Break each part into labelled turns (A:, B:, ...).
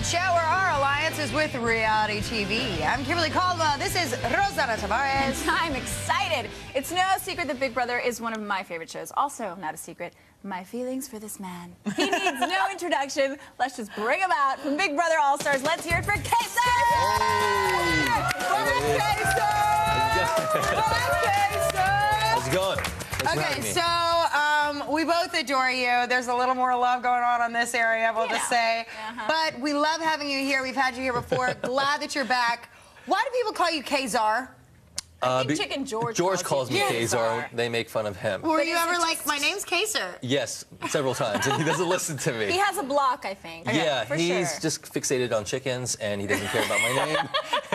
A: TVGuide show where our alliance is with reality TV. I'm Kimberly Caldwell. This is Rosanna Tavares.
B: I'm excited. It's no secret that Big Brother is one of my favorite shows. Also, not a secret, my feelings for this man. He needs no introduction. Let's just bring him out from Big Brother All-Stars. Let's hear it for Kaysar!
C: How's it going?
A: Okay, so we both adore you. There's a little more love going on in this area, we'll just say. But we love having you here. We've had you here before. Glad that you're back. Why do people call you Kaysar?
B: I think Chicken George
C: calls me Kaysar. They make fun of him.
A: Were you ever like, my name's Kaysar?
C: Yes, several times, and he doesn't listen to me.
B: He has a block, I think.
C: Yeah,
B: for
C: he's
B: sure.
C: just fixated on chickens, and he doesn't care about my name.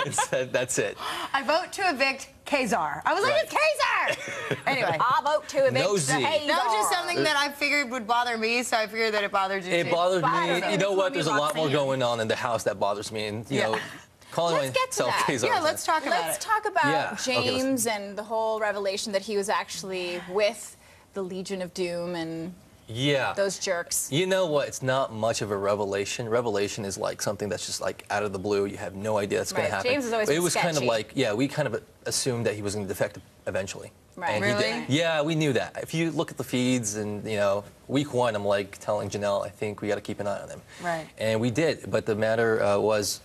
C: And said, that's it.
A: I vote to evict Kaysar. I was like, it's Kaysar! Anyway.
B: I vote to evict
C: Nosy.
B: Kaysar.
A: That was just something that I figured would bother me, so I figured that it bothered you too.
C: It bothered me. You know what? There's a lot more
B: Roxanne.
C: going on in the house that bothers me, and you know, calling
B: Let's get to
C: myself
B: that.
C: Kaysar.
A: Yeah, let's talk about
B: Let's
A: it.
B: talk about
C: Yeah.
B: James and the whole revelation that he was actually with the Legion of Doom and those jerks.
C: You know what? It's not much of a revelation. Revelation is like something that's just like out of the blue. You have no idea that's going to happen.
B: James has always
C: But it
B: been
C: was kind of
B: sketchy.
C: like, we kind of assumed that he was going to defect eventually.
B: Right.
C: And he
A: Really?
C: did. Yeah, we knew that. If you look at the feeds and, you know, week one, I'm like telling Janelle, I think we got to keep an eye on him.
A: Right.
C: And we did, but the matter was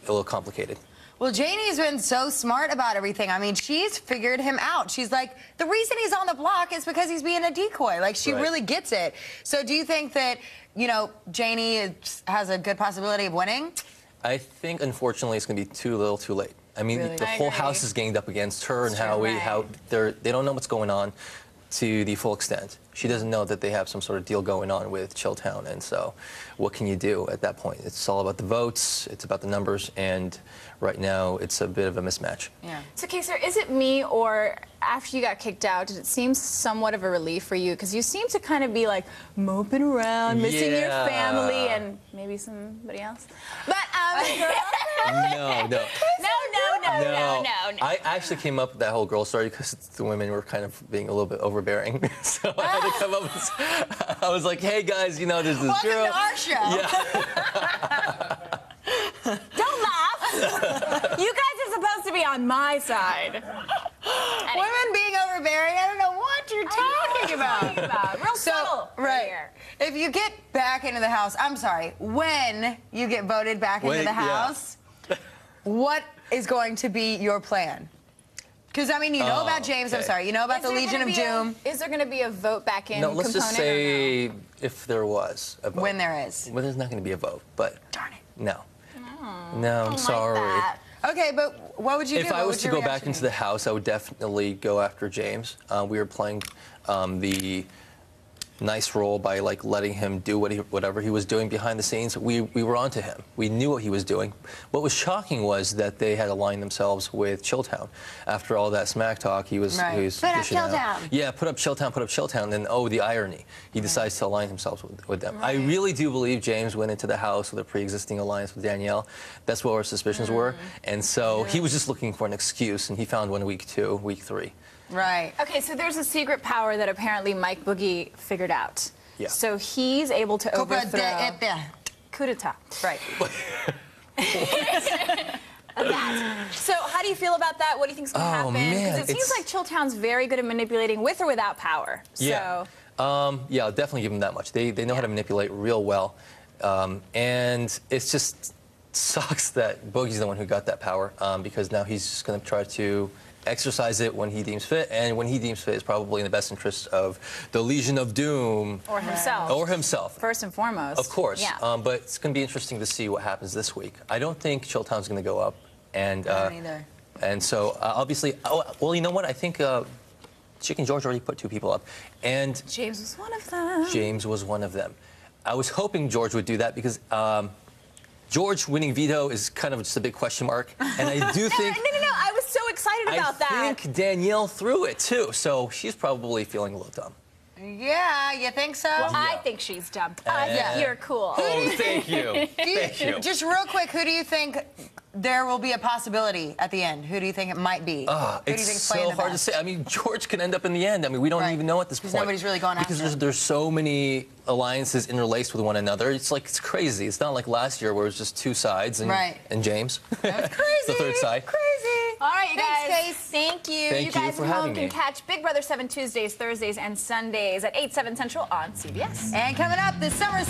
C: a little complicated.
A: Well, Janie's been so smart about everything. I mean, she's figured him out. She's like, the reason he's on the block is because he's being a decoy. Like, she really gets it. So do you think that, you know, Janie has a good possibility of winning?
C: I think, unfortunately, it's going to be too little too late. I mean,
A: Really?
C: the whole house is ganged up against her, and
B: Right.
C: they don't know what's going on to the full extent. She doesn't know that they have some sort of deal going on with Chilltown, and so what can you do at that point? It's all about the votes, it's about the numbers, and right now it's a bit of a mismatch.
A: Yeah.
B: So, Kaysar, is it me, or after you got kicked out, did it seem somewhat of a relief for you? Because you seem to kind of be like moping around, missing your
C: Yeah.
B: family and maybe somebody else. But,
C: No.
B: No.
C: I actually came up with that whole girl story because the women were kind of being a little bit overbearing. So I had to come up with, I was like, hey guys, you know, there's this
A: Welcome
C: girl.
A: to our show.
B: Don't laugh. You guys are supposed to be on my side.
A: Women being overbearing, I don't know what you're talking about.
B: Real subtle.
A: Right. If you get back into the house, I'm sorry, when you get voted back into the house, what is going to be your plan? Because, I mean, you know about James, I'm sorry, you know about the Legion of Doom.
B: Is there going to be a vote back in
C: No, let's
B: component
C: just say if there was a vote.
A: When there is.
C: Well, there's not going to be a vote, but
A: Darn it.
C: no. No, I'm sorry.
A: Okay, but what would you do?
C: If I
A: What
C: was
A: would
C: to
A: your
C: go back
A: reaction
C: into
A: be?
C: the house, I would definitely go after James. We were playing the nice role by like letting him do whatever he was doing behind the scenes. We were onto him. We knew what he was doing. What was shocking was that they had aligned themselves with Chilltown. After all that smack talk, he was
A: Put up
C: dishing out.
A: Chilltown.
C: Yeah, put up Chilltown. Then the irony. He decides to align himself with them. I really do believe James went into the house with a pre-existing alliance with Danielle. That's what our suspicions were. And so he was just looking for an excuse, and he found one week 2, week 3.
A: Right.
B: Okay, so there's a secret power that apparently Mike Boogie figured out.
C: Yeah.
B: So he's able to overthrow... Coup d'etat.
A: Right.
B: So how do you feel about that? What do you think's going to happen?
C: man,
B: Because it seems like Chilltown's very good at manipulating with or without power.
C: Yeah.
B: So
C: Yeah, I'll definitely give them that much. They know how to manipulate real well. And it's just sucks that Boogie's the one who got that power because now he's just going to try to exercise it when he deems fit, and when he deems fit is probably in the best interest of the Legion of Doom.
B: Or himself.
C: Or himself.
B: First and foremost.
C: Of course.
B: Yeah.
C: But it's going to be interesting to see what happens this week. I don't think Chilltown's going to go up. And,
A: I don't either.
C: And so, obviously, well, you know what? I think Chicken George already put 2 people up. And
B: James was one of them.
C: James was one of them. I was hoping George would do that because George winning veto is kind of just a big question mark. And I do think...
B: No. I was so excited about that.
C: I think Danielle threw it, too. So she's probably feeling a little dumb.
A: Yeah, you think so?
B: Well, I think she's dumb. I think you're cool.
C: Oh, thank you. Thank you.
A: Just real quick, who do you think there will be a possibility at the end? Who do you think it might be? Who do you
C: It's
A: think's playing
C: so
A: the
C: hard to
A: best?
C: say. I mean, George can end up in the end. I mean, we don't even know at this point.
A: Because nobody's really going after
C: Because there's so many alliances interlaced with one another. It's like, it's crazy. It's not like last year where it was just two sides and, and James.
A: That was crazy.
C: The third side.
A: Crazy.
B: All right, you
A: Thanks,
B: guys.
A: Case.
B: Thank you.
C: Thank
B: you guys
C: you for
B: at home
C: having
B: can
C: me.
B: catch Big Brother 7 Tuesdays, Thursdays, and Sundays at 8, 7 Central on CBS.
A: And coming up this summer.